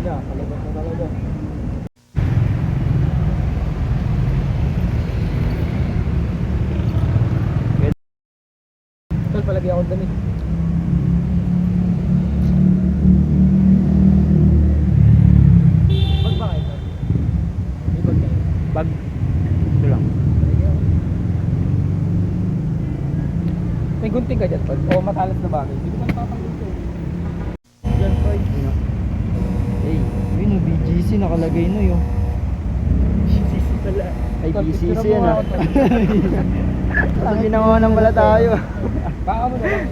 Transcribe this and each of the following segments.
niya, kalabas na talaga. Tol, palagi akong damit. Bag ba kayo, Tol? May bag kayo? Bag. Ito lang. May gunting ka dyan, Tol? O matalas na bagay? Hindi ko pa napapanggol. Dyan, Tol. Hey, yun yung BGC nakalagay no yun. BCC pala. Ay, Tol, BCC picture mo yan ako, ah. Tol. Ang ginawa naman pala tayo. Baka mo na lang.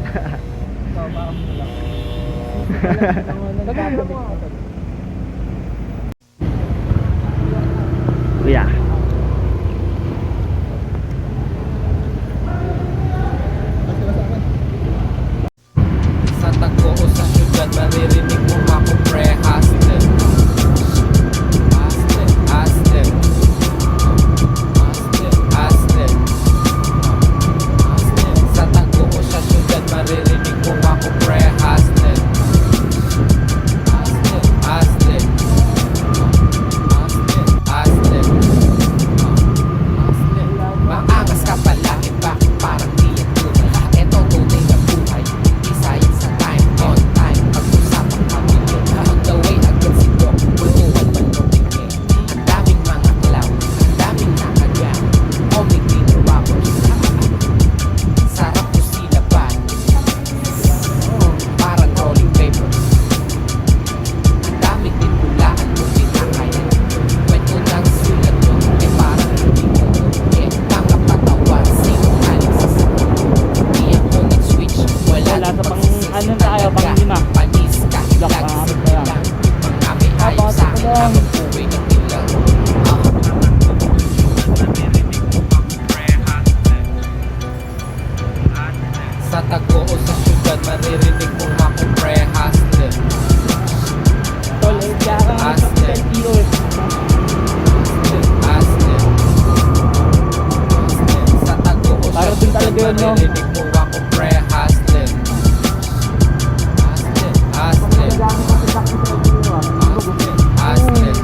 Oo, baka mo na lang. Nagkakabit mo ako, Tol. Kuya. Sa tagpo o sa syudad, maririnig mo ako pre hustler. Hustler, hustler. Hustler, hustler. Hustler. Sa tagpo o sa syudad, maririnig mo ako pre hustler. Hustler, hustler. Hustler, hustler. Hustler. Maangas ka palagi, bakit parang di yan tunay? Eto tunay na buhay, isaya sa time, on time. Pag-usapang pamilya, on the way agad si Doc, bulungan man lumingin. Ang daming mga clown, ang daming nakagang, comic din rappers. Sarap ko sila ba? Parang rolling papers. Ang dami din hulaan kung pinakayan. Kwento ng sulat mo, eh parang hindi ko. Eh, mga patawan, sinungaling sa sakit. Di ako nag-switch, wala Wala nang sa pang- pagsisisi ano tayo, talaga. pang lima. Panis kahit Block lagi pa sa kami kaya. bilang. Mga may ayaw sa akin lang. habang buhay ng bilang. Sa tago o sa syudad, maririnig mo ako pre hustler. Tol, eh, kaya ka nga sa Hustler. LTO eh. Hustler. Sa tago o sa Parang dun syudad, talaga yun, no? maririnig mo ako pre hustler. Hustler, hustler. Hustler, hustler.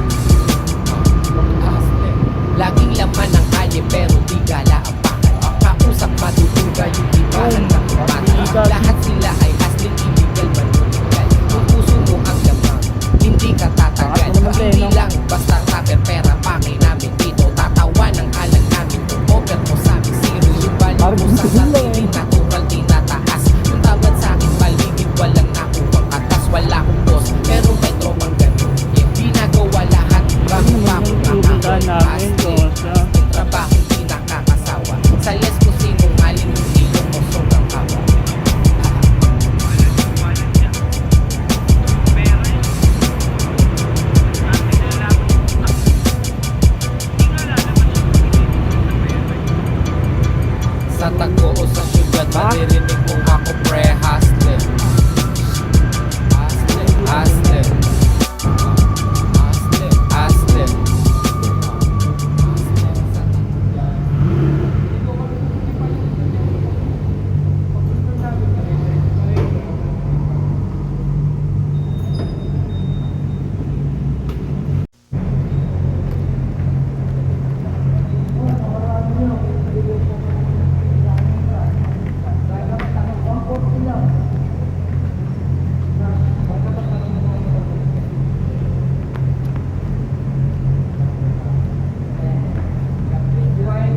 Hustler. Laging laman ng kalye pero di gala ang pakay. Kausap matutuga yung ibahan ng kumata. Lahat sila ay hustling, illegal, manuligal. Kung puso mo ang lamang, hindi ka tatagal. Bakit naman, Hindi no? lang basta rapper, pera pakay namin dito. Tatawa ng alang namin kung over mo sa amin. Zero yung balik mo sa sarili, natural di nataas. Yung tawad sa akin paligid, walang nakuwang atas. Wala akong boss, pero may tropang ganun. Ginagawa lahat, bago pa ako Pupuntahan namin kung sa... trabaho di nakakasawa. Sa les ko sinungaling, hindi yung mo sobrang hawa. Sa tagpo o sa syudad, maririnig mo ako pre hustler. Hustler, hustler. Hustler, hustler.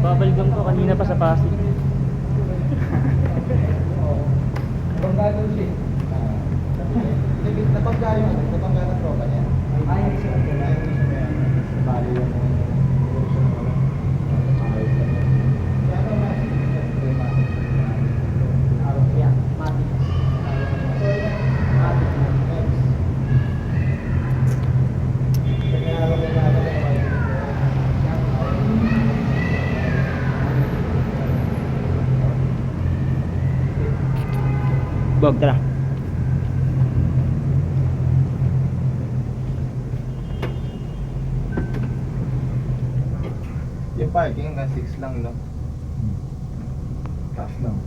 Bubble gum ko kanina pa sa Pasig. Napanggalo siya. Napanggalo ng tropa niya. Ayaw siya. Bali yung Bog, tara. Yung parking na 6 lang, no? Taas lang.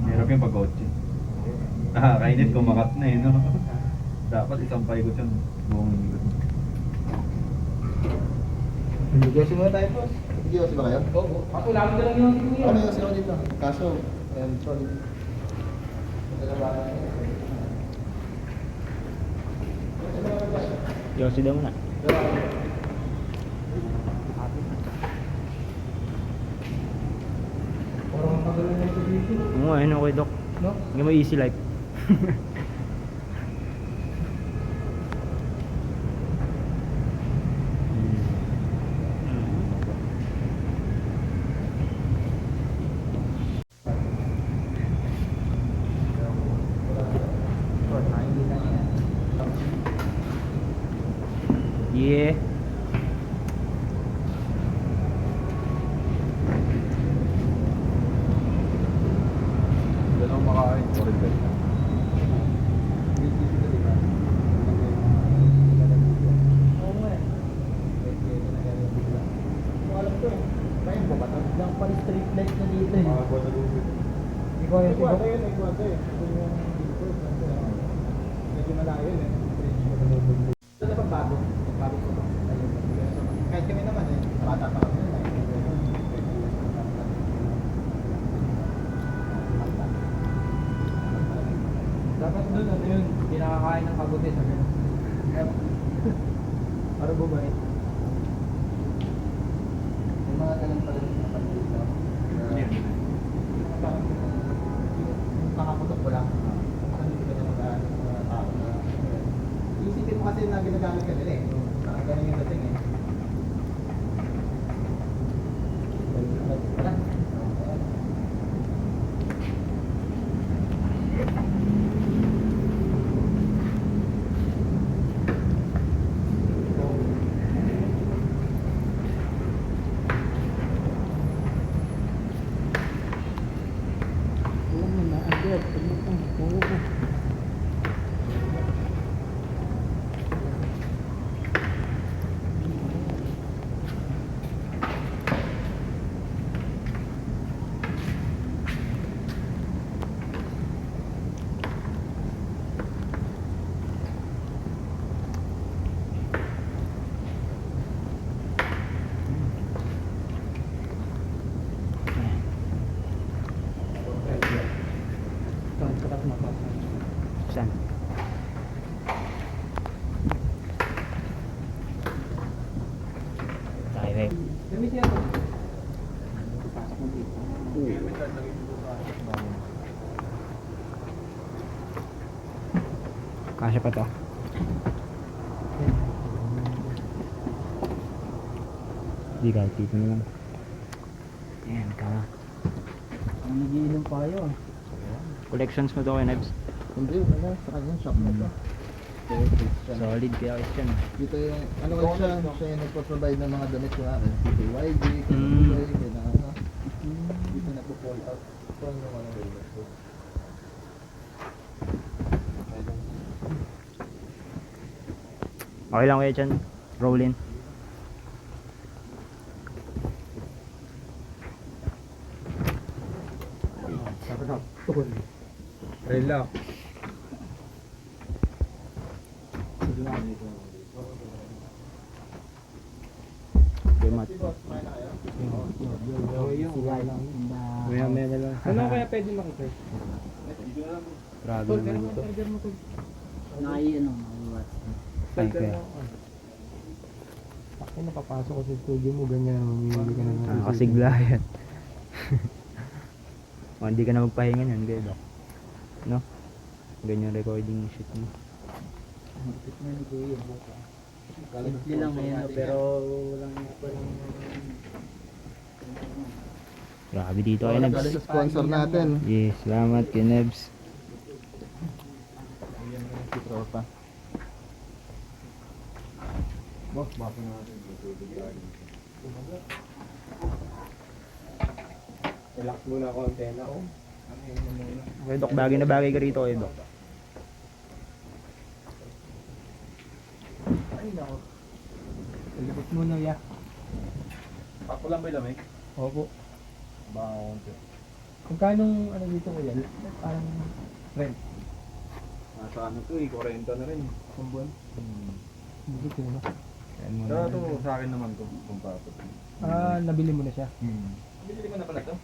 Hirap yung pag-kotse. Nakakainit, kumakat na eh, no? Dapat isang paikot yung buong ikot. Yosi muna tayo, boss. Yosi ba kayo? Oo. Ako lang na lang yung kuya. Ano yosi ako dito? Kaso, sorry. Yosi daw muna. Parang tagal na ito dito. Oo, ayun okay, Dok. No? Hindi mo easy life. Yeah. Doon ako makakain. Sorry, guys. Oo nga. Alam ko eh. Kaya mo ba? Lang pa street light na dito eh. Ikaw yung siguro. Medyo malayo yun eh. Ito na bago. Bago ko. Kahit kami naman eh. Bata pa kami. Dapat doon ano yun, hindi nakakain ng kabuti sa ganun. Para bumalik. May mga ganun pala yung kapatid. Nakaputok ko lang. Kasi hindi ka na mag-aaral sa mga tao na isipin mo kasi na ginagamit ka nila eh. Parang ganun yung dating eh. Wala. Oo na, agad. Oo. Saan? Tayo eh. Gamit niya ito. Kasya pa to. Hindi kahit dito na lang. Ayan ka. Ang nagiinom pa yun. Collections mo to kay Nebs. Hindi, wala. Sa kanya, shop na to. Kaya Christian. Solid kaya Christian. Dito yung, ano kasi siya yung nagpo-provide ng mga damit sa akin. CKYG, Mm. kaya na ano. Dito nagpo-fall out. Ito yung ano yun. Okay lang kayo dyan. Roll in. Relax. Okay, Mat. Maya maya na lang. Ano kaya pwede makita? Grabe naman ito. Ay, kaya. Bakit napapasok ko sa studio mo, ganyan na mamimili ka na ng Nakakasigla yan. O, hindi ka na magpahinga yan, kaya Dok. No? Ganyan recording shoot mo. Simple lang ngayon, pero walang Grabe dito kay Galing Nebs. sa sponsor natin. Yes, salamat kay Nebs. Si Tropa. Boss, baka natin. relax muna konti na ako. Okay, Dok, bagay na bagay ka rito kay Dok. Ay, nako. Ilabot muna, ya. Ako lang ba yung lamig? Opo. Baka konti. Magkano ano dito kuya? Parang rent. Nasa ano to eh, 40 na rin. Ang buwan. Hindi ko na. Kaya ito sa akin naman kung pato. Ah, nabili mo na siya. Binili mo na pala to?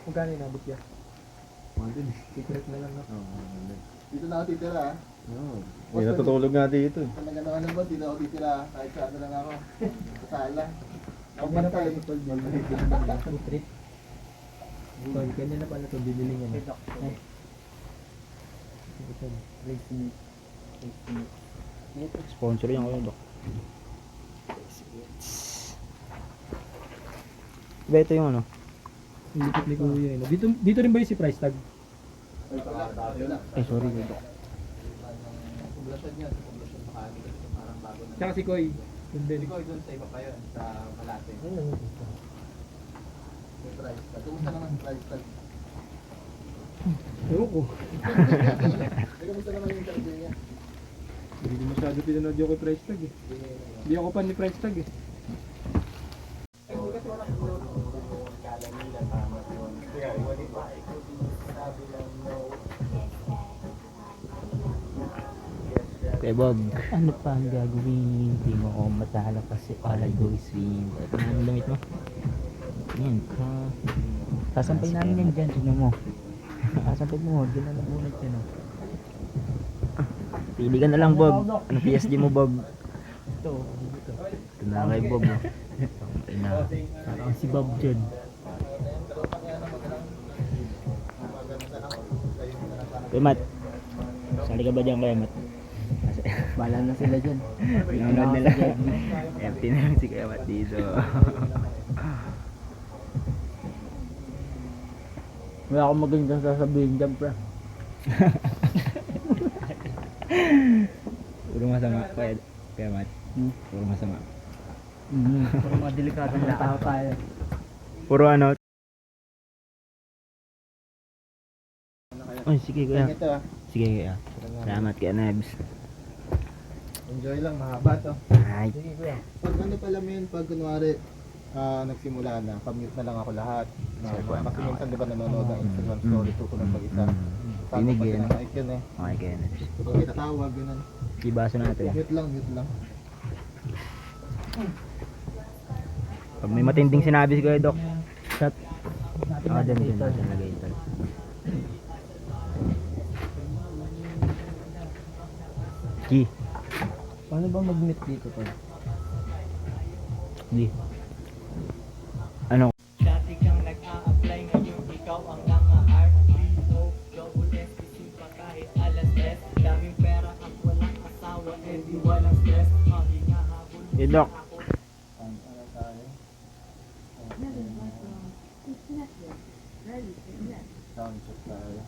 Magkano yung nabot niya? Secret na lang, no? Dito na ako titira ah. May natutulog nga dito eh. Pag nagano ano ba, dito ako titira. Kahit saan na lang ako. Sa sala. Ako Hindi na bantay. pala ito, Tol. Secret. Tol, kanya na pala ito, bibili niya na. Eh. Sige, Tol. Race meat. Sponsor yan kayo, Dok. Diba ito yung ano? Yung likit ni Kuya. eh, no? Dito rin ba yung si price tag? Ay, sorry, Dok. Poblasyon yan. Poblasyon Makati. Parang bago na. Tsaka si Koy. Yung Hindi din. ko doon sa iba pa yun. Sa Malate. Ayun lang yung dito. May price tag. Kumusta naman yung price tag? Ewan ko. Kumusta naman yung interview niya? Hindi ko masyado pinanood yung kay price tag eh. Hindi ako pan ni price tag eh. Kaya Bob, ano pa ang gagawin? Hindi mo ako matala kasi all I do is swim. Ano lamit mo? Yan. Sasampay namin yan dyan. Sino mo? Sasampay mo. Dyan na namunod yan. Pili ka na lang, Bob. Ano PSG mo, Bob? Ito. Ito na kay Bob. Ina. Parang si Bob dyan. Kuya Matt. Sali ka ba dyan, Kuya Matt? Bala na sila dyan. Pinunod nila. Empty na lang si Kuya Matt dito. Wala akong magandang sasabihin dyan, pre. Puro masama, Kuya Matt. Puro masama. Puro mga delikatong tao tayo. Puro ano? Ay, sige Kuya. Ito ah. Sige Kuya. Salamat Kuya Nebs. Enjoy lang. Mahaba to. Ay, Sige, Kuya. Pag ano pala men, pag kunwari nagsimula na, pag-mute na lang ako lahat. Kasi minsan di ba nanonood ng Instagram story ko ng mag-isa. Tinig yun. Mic yun eh. Okay Kuya Nebs. Pag may tatawag, ganun. Ibaso natin. Mute lang, mute lang. Pag may matinding sinabi si Kuya Doc, shot. Natin Ah, dyan, dito. dyan. Lagay ito. Gi. Paano ba mag-meet dito, Tol? Gi. Ano? Dati kang nag-a-apply, ngayon ikaw ang nanga-RPO Double SPC pa kahit alas 10 Daming pera at walang asawa, eh di walang stress Mahinga habol Eh Doc. Ano tayo? Sound check tayo.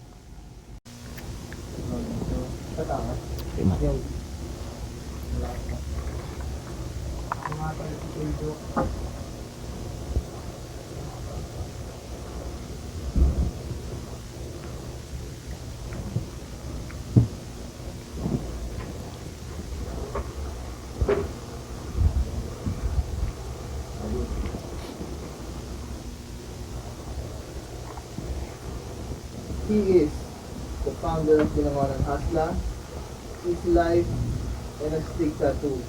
Tatama. Tama. He is the founder of Binangonan Hasla, Easy Life, and a Stick Tattoo,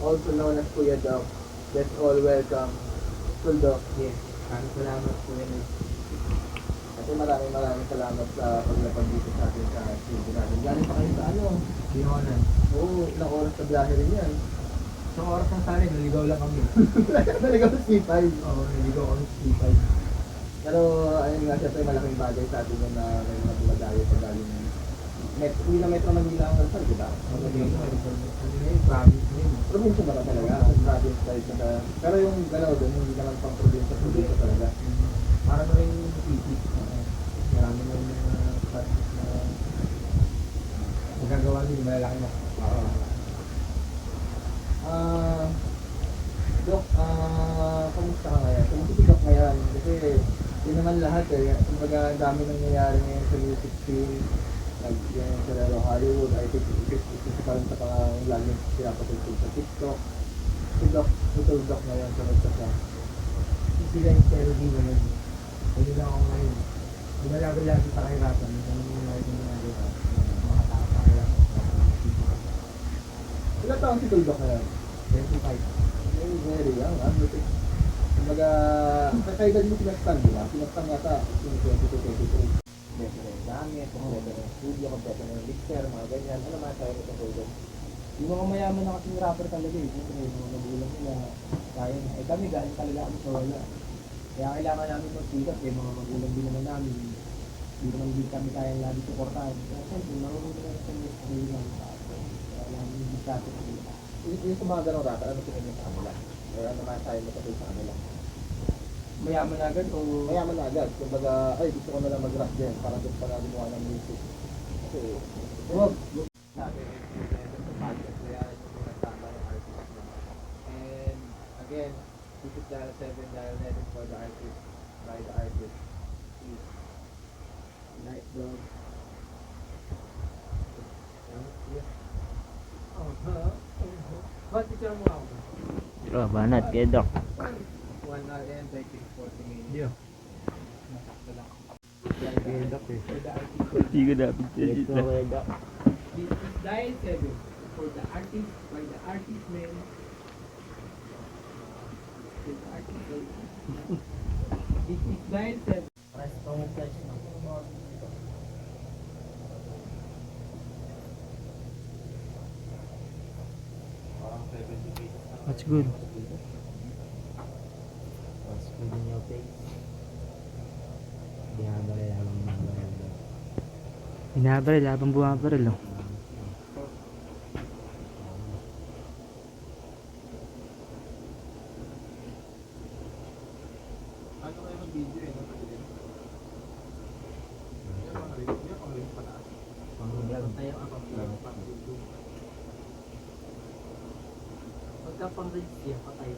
also known as Kuya Doc. Let's all welcome Cool Doc. Yes. Salamat, Kuya. At maraming salamat sa paglapag dito sa atin sa studio natin. Galing pa kayo sa ano? Binonan. Oo, ilang oras sa biyahe rin yan. Isang oras ng sali, naligaw lang kami. Naligaw sa C5. Oo, naligaw kami sa C5. Pero ayun nga, syempre malaking bagay sa atin yun na may mga dumadayo pa galing hindi na Metro Manila ang kalsal, di ba? Ano yung province na yun? Probinsya ba talaga? Province type na pero yung galaw doon, hindi naman pang probinsya talaga. Parang na rin city. Marami na yung mga practice na magagawa din, malalaki na. Oo. Dok, kamusta ka ngayon? Kamusta si Dok ngayon? Kasi yun naman lahat eh. Kumbaga, ang dami nangyayari ngayon sa music scene. Yung sa laro Hollywood, I think isa pa rin sa pang laging pinapatulog sa TikTok. Si Dok, ito Dok ngayon, kamusta siya? Sila yung Terry naman. Pwede lang ako ngayon. Di ba lagi sa kahirapan? Ano yung lagi yung ginagawa? Makatapang lang. Ilan taong si Dok ngayon? Very, very young, butik. Kumbaga, kakaedad mo sinastan, di ba? Sinastan yata, yung 22-23. Kompleto na yung gamit, kompleto na yung studio, kompleto na yung mixer, mga ganyan. Ano masasabi mo sa tulong? Yung mga mayaman na kasing rapper talaga eh. Siyempre, yung mga magulang nila, kaya na. Eh kami, galing talaga kami sa wala. Kaya kailangan namin magsikat, eh mga magulang din naman namin. Hindi naman din kami kaya lagi suportahan. Kaya siyempre, marunong na sa mga kailangan sa atin. Kaya lagi yung diktato sa nila. Yung sa mga ganong rapper, ano tingin mo sa kanila? Or ano masasabi mo sa kanila? Mayaman na agad o... Mayaman na agad. Kumbaga, ay gusto ko na lang mag-rap din para doon pa na gumawa ng music. Kasi, wag. Sabi rin sa podcast, kaya yung nagtama ng artist mo. And again, this is dial 7, dial 11 for the artist, by the artist. Please. Night dog. Ba't picture mo ako? Oh, banat kay Doc. 1 hour and 40 minutes. Yeah. Nasakto lang. Hindi ko dapat This is dial 7 for the artist, by the artist man. This is dial 7. That's good. Tapos pwede nyo face. Binabaril habang binabaril daw. Binabaril habang bumabaril, oh. Ano kayo mag-video eh? Pang-vlog. Tayo ang pang-vlog. Pagka pang-reels yan, patay.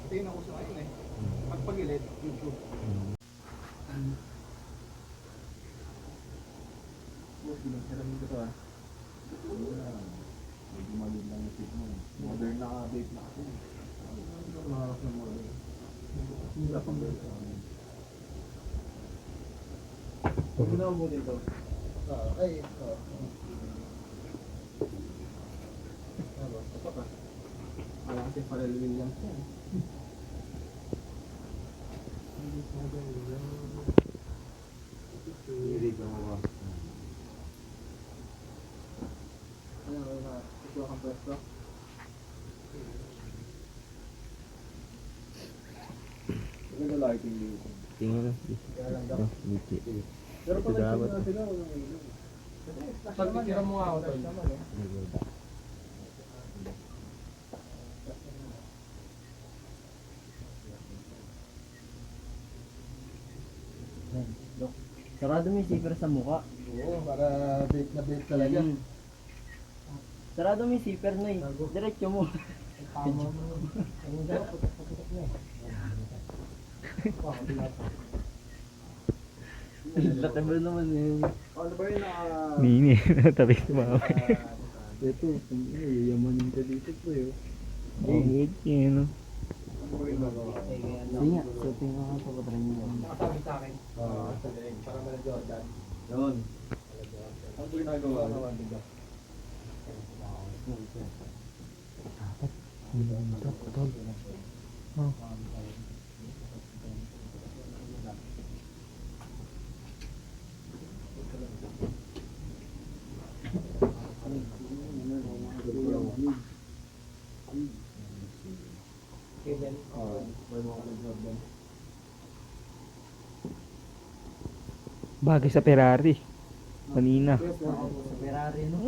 Ito yung nauso ngayon eh. Pagpagilid, YouTube. Sinasaramin ko to ah. Medyo maliit lang yung mo. Modern na vape na ako. Maharap na modern. Wala pang vape. Huwag mo na mo dito. Ay, ito. Ano? Ito pa. Wala kasi Pharrell Williams yan. Hindi ka mawa. Ano na? Ito ang pwesto. Maganda lighting dito. Tingnan. Kaya lang daw. Buti. Pero Ito pag dapat. nagsimula sila, walang ilaw. Pagpitira mo nga ako tol. Sarado mo yung zipper sa mukha. Oo, para vape na vape talaga. Sarado mo yung zipper na eh. Diretso mo. Tama mo. Ang daw, putok na eh. Latable naman yun. Ano ba yun na... Mini. Tabi sa mga. Ito, yayamanin ka dito po yun. Good, yun. Ano ba yun magawa? Sige nga, shooting nga ako pa try nyo. Nakatabi sa akin. Sa leeg, para mala Jordan. Yun. Ano ba ginagawa? Kevin, may mga kala Jordan. Bagay sa Ferrari. Kanina. Sa Ferrari, no?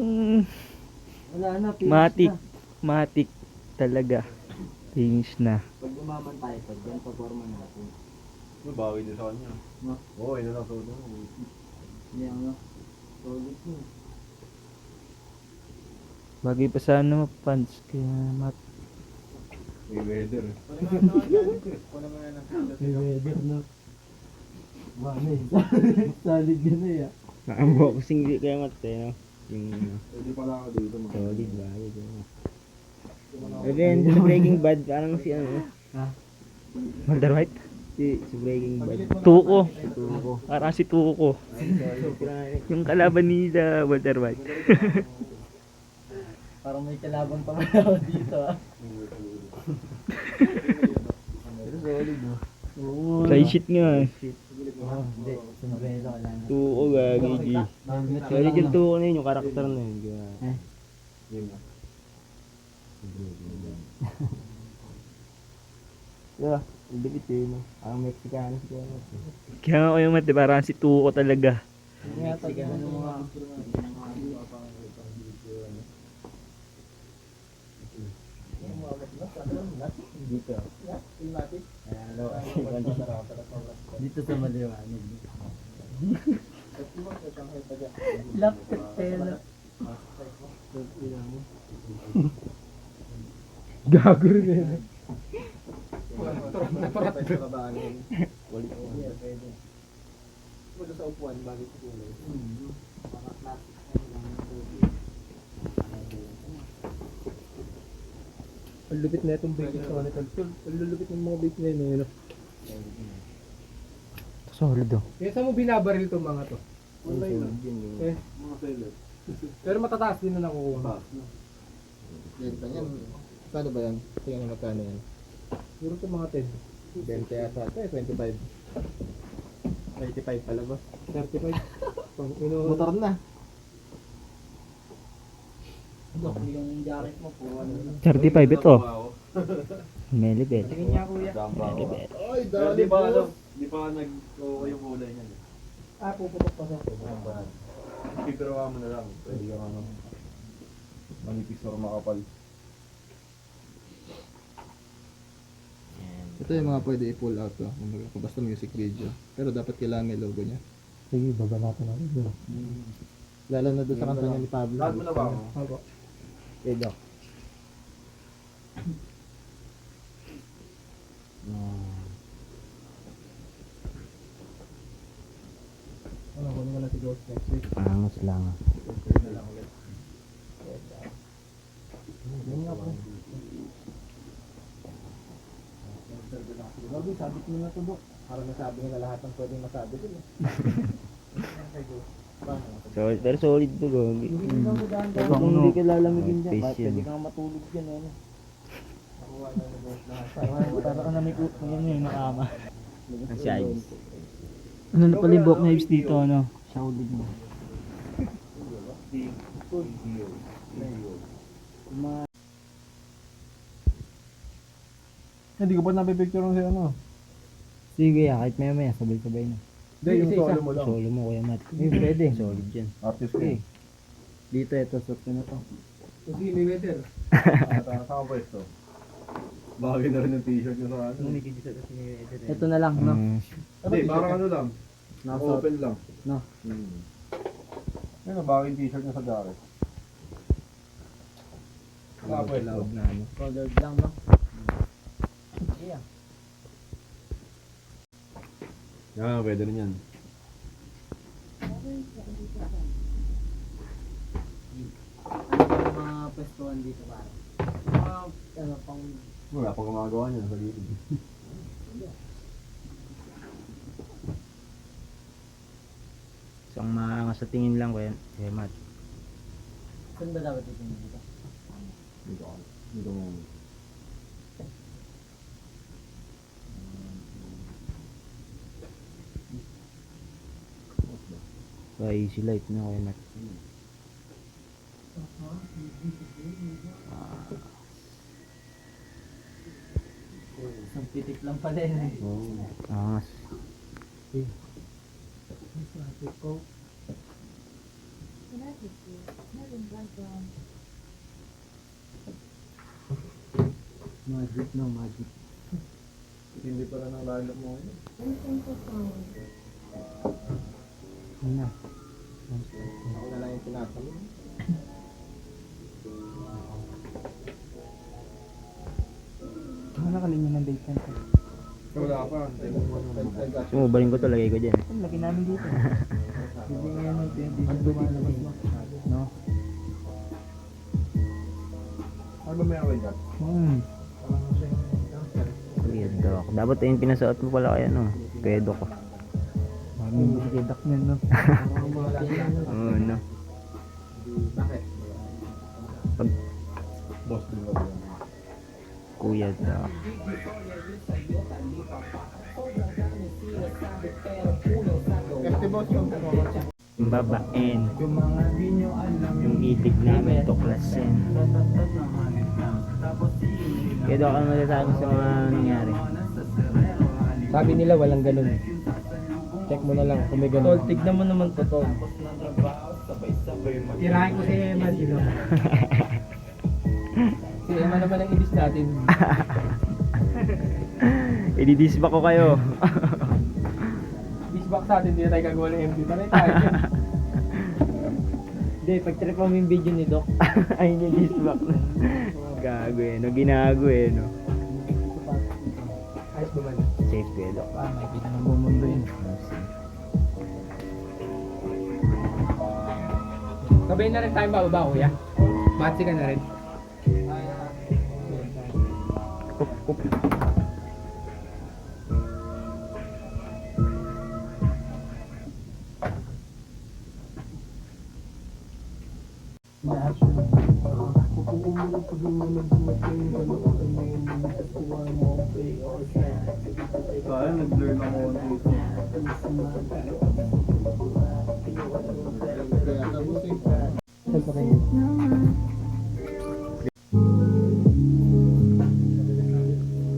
Wala na, finish Matic. na. Matic talaga. Finish na. Pag umaman tayo, pag yan, performa natin. Bawi din sa kanya. No? Oo, yun na lang. Yan, no? Solid mo. Bagay pa sa ano, pants. Kaya mat. May weather. Kunin mo na ng May weather, no? Wala eh. Solid yun na eh. Naka-unboxing di kaya mat eh, no? Yung Pwede pala ako dito. solid bagay. Pero yun, sa Breaking Bad, parang si ano. Ha? Walter White? Si Breaking Bad. Tuko. Tuko. Parang si Tuko. Yung kalaban ni Walter White. Parang may kalaban pa man ako dito ah. Pero solid no? Try shit nga eh. Hindi, sumbrero ka lang. Tuko gagi G. Solid yung Tuko na yun, yung karakter na yun. Yun na. Yeah, ang dikit eh, no? Ang Mexicano siguro. Kaya nga ko yung mati, parang si Tuko talaga. Mexican ano mga Dito. dito sa maliwanag. Lapit pela. Gago rin eh. Wala sa upuan bagay sa kulay. Ang lupit na itong bake sa kanito. Ang lulupit ng mga bake na yun. Solid oh. Kaya saan mo binabaril itong mga to? Online lang. Eh, Mga seller. pero matataas din na nakukuha. Taas no? Ganito yan. Paano ba yan? Tingnan nyo magkano yan. Siguro itong mga 10. 20 ata ito eh, 25. 85 pala ba? 35. Pang Motor na. Yung jacket mo po, ano na. 35 ito. Melibet. Tingin niya kuya. Damba ako. Ay, Pero di pa ano, di pa nag-okay yung kulay niyan. Puputok pa sa. Pipirawa mo na lang. Pwede kang ano, manipis or makapal. Ito yung mga pwede i-pull out to. Kung basta music video. Pero dapat kailangan may logo niya. Sige, baba natin ako dito. Lalo na doon sa kampanya ni Pablo. Lahat mo na ba ako? Ako. Okay, Doc. Ano, kunin mo na si Ghost next week. Angas lang. Yan nga po. Grabe, sabit mo na to, Doc. Parang nasabi nila lahat ng pwedeng masabi dun eh. Solid, pero solid to gagi. Kung hindi ka lalamigin dyan, pwede kang matulog dyan ano. Para ka na may yan nakama. Ang size. Ano na pala yung buhok knives dito, ano? Solid mo. Hindi ko pa napipicture si ano. Sige, kahit maya maya, sabay-sabay na. Hindi, yung solo mo lang. Solo mo kuya Matt. Pwede. Solid yan. Artist ko. Okay. Dito, ito, suot ko na to. Kasi may weather. Saan ka pwesto? Bagay na rin yung t-shirt nyo sa ano. Ito na lang, no? Hindi, parang ano lang. Nasa Open lang. No. Ano, bagay yung t-shirt nyo sa jacket. Nakapwesto. loud na ano. Colored lang, no? Yeah. Yeah, pwede rin yan. Ano ba mga pwestuhan dito ba? Mga, ano, pang Wala pang gumagawa niya sa gilid. So, ang maangas sa tingin lang kuya Matt. saan ba dapat itingin dito? Dito mo. Easy light na kuya Matt. Isang pitik lang pala yun eh. Angas. Magic, no? Magic. Hindi pala ng lalo mo. Ano? Ako na lang yung tinatalo. Ano nakalinya ng bacon ko? Wala pa. So, baling ko to, lagay ko dyan. Ang laki namin dito. Hindi nga yan ito. Ang lumalabas mo. No? Ano ba meron ka dyan? Hmm. Kuya Doc. Dapat ayun pinasuot mo pala kaya no. Kuya Doc. Mami, Kuya Doc na, no? Oo, no. Bakit? Pag Boss din ba yan? Kuya Doc. Kasi boss yung Yung babaen. Yung mga di nyo alam Yung itig namin tuklasin. Tatatad ng hanit lang Tapos yun Kuya Doc, ano masasabi mo sa mga nangyari? Sabi nila walang ganun. Check mo na lang kung may ganun. Tol, tignan mo naman to, Tol. Sabay-sabay Tirahin ko si Emma, sino? Si Emma naman ang ibis natin. Ididisba ko kayo. Bisback sa atin, hindi na tayo gagawa ng MD. Panay tayo. Hindi, pag-trip mo yung video ni Doc. Ay, nidisbak na. Gago eh, no? Ginago eh, no? Ayos ba man? Safe Kuya Doc. Makikita ng buong mundo yun. Sabay na rin tayo bababa, kuya. Matsi ka na rin. Kaya nag-learn ako dito. Saan pa kayo?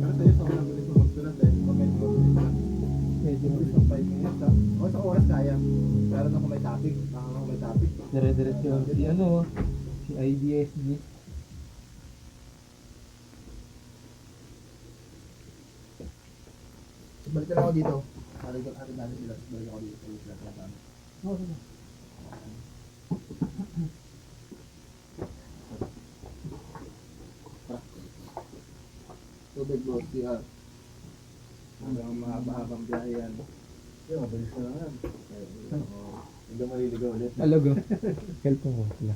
Pero sa'yo, sa unang bilis mo magsulat eh. Medyo Bilis ng 5 minutes ha. O sa oras kaya. Lalo na kung may topic. Kung may topic. dire-diretso lang si ano, si IDSD. Balik na ako dito. Hatid natin sila. Balik ako dito. Balik ako dito. Tubig mo, CR. Hanggang mahaba-habang biyahe yan. Yung mabilis na lang yan. Hindi maliligaw ulit. Alago. Cellphone ko sila.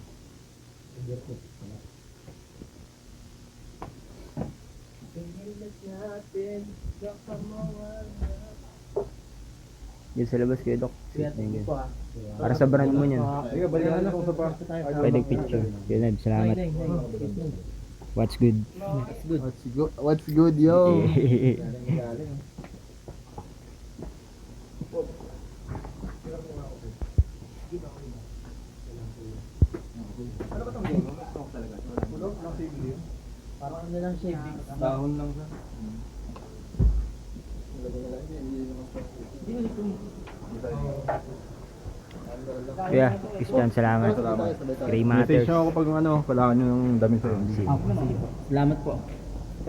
Yan sa labas Kuya Doc. Ayun, para sa brand mo yan. Sige, balikan na kung sa pa. Pwede picture. Kuya Ned, salamat. What's good? What's good, yo? Parang ano lang siya, big. Dahon lang siya. Kuya, Christian, salamat. Gray Message Matters. nyo ako pag ano, kailangan nyo ng damit sa MD. Sige. Salamat po.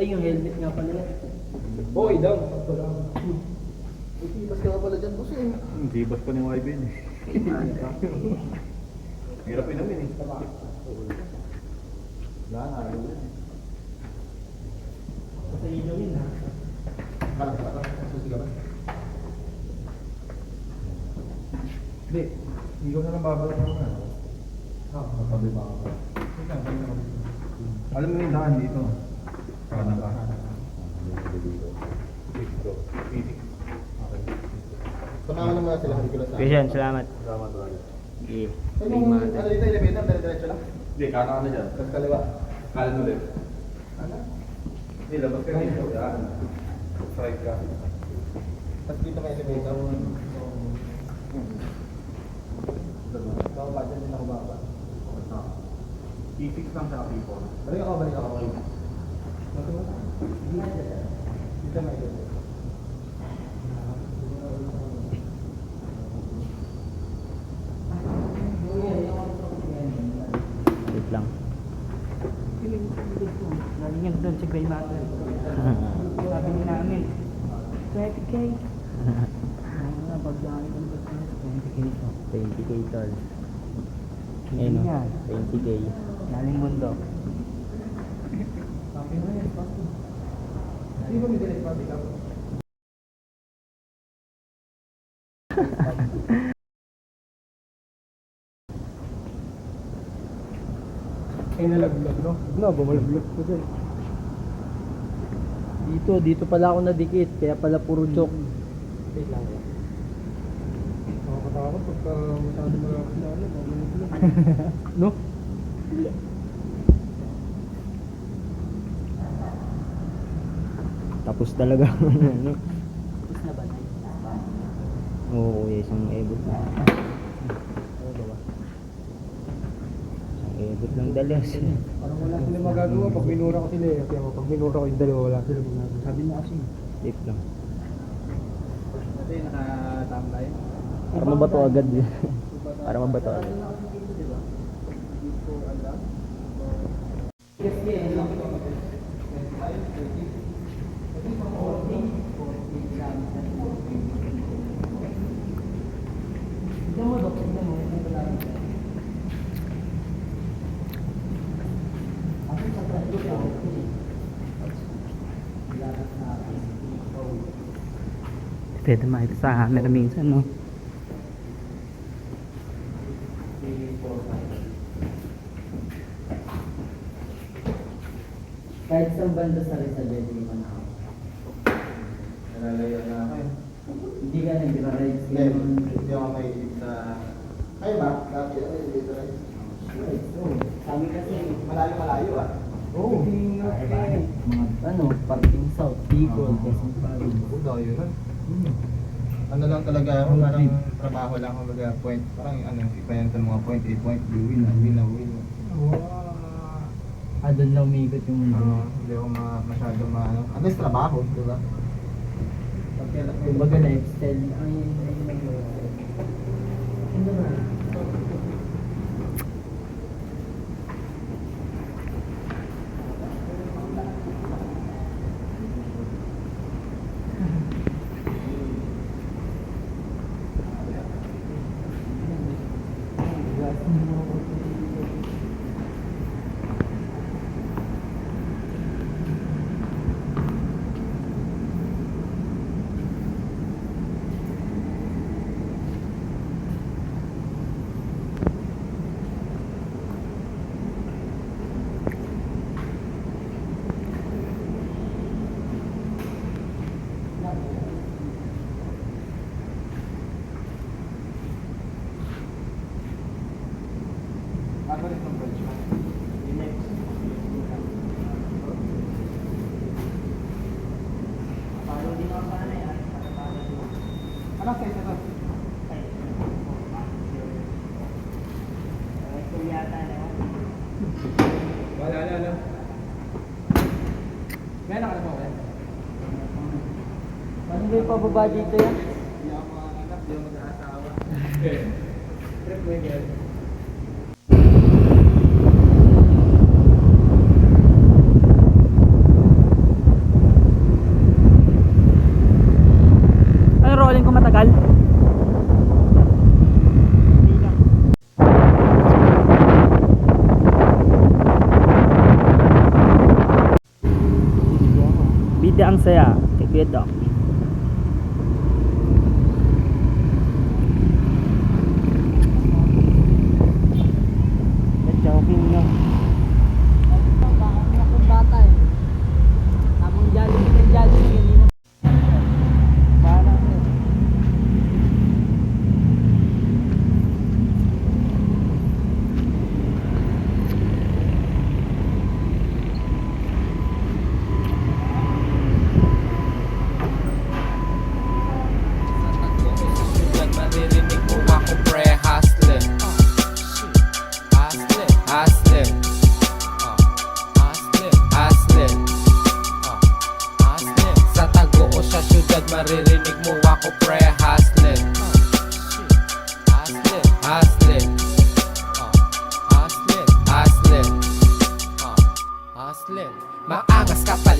Ay, yung helmet nga pala. Boy, daw. Mas ka pala dyan, boss eh. Sibas pa ni YB eh. Hirap inamin eh. Wala na, ayaw yun eh. Sa ilaw yun, ha? Hindi, ikaw na lang babalik ako na. Matabi ba ako? Alam mo yung daan dito. Kanan ka. Samahan naman sila, hindi ko lang sa Christian, salamat. Salamat talaga. Okay. Ano Gray yung Matters. ano dito, elevator, dire-diretso lang? Hindi, kanan ka na dyan. Tapos kaliwa. Kanan ulit. Ano? Hindi, labas ka dito. Yan. Strike ka. Tapos dito may elevator. Bababa dyan din ako baba. I-fix lang sa people. Balik ako. Dito may elevator. Wait lang. Galing yan doon sa Gray Matter. Sabi ni namin, 20K. Ano, pagdaan ng 20K to. 20K tol. Ayun o. 20K. Galing mundo. Hindi ba may direct public ako? Ay nalaglag, no? No, bumalaglag ko dyan. Hindi Dito pala ako nadikit, kaya pala puro chok. Wait lang. Nakakatakot pagka masyado malapit na ano, magulit lang. No? Tapos talaga. Ano? Tapos na ba? Oo, isang ebot na. Isang ebot lang dalas. Parang wala sila magagawa pag minura ko sila eh. Kaya pag minura ko yung dalawa, wala sila magagawa. Sabi mo kasi. Safe lang. Kasi nakatambay. Para mabato agad. Para mabato agad. Pwede makita sa camera minsan, no? Kahit sa banda sa Rizal, hindi man ako. Nalalayo na ako eh. Hindi ka nagra-rides Hindi, ngayon. hindi ako mahilig sa... Kayo ba? Dati ako dito rin. Kami kasi, Malayo ah. oh, mga ano, parking south, Bicol, Quezon Province. Dayo na. Ano lang talaga ako, parang trabaho lang ako point. Parang ano, iba yan sa mga point, 8 point, win. Doon lang umiikot yung mundo. Hindi ako masyado ano. At least trabaho, di ba? Kumbaga lifestyle. Ay, ano ba? Ako rin ng bridge man. Anong size ito? Wala. Meron ka na po, eh? Paano ba yung pababa dito yan? Hindi ako makakagap, hindi ako mag-aasawa. Trip mo yung girl. Ano rolling ko matagal? Bida ang saya kay Kuya Doc. Joking na. Akong bata eh. Tamang Jollibee ng Jollibee. Hindi na. Parang Sugat maririnig mo ako pre hustler. Hustler. Sa tago o sa syudad maririnig mo ako pre hustler. Hustler. Maangas ka pa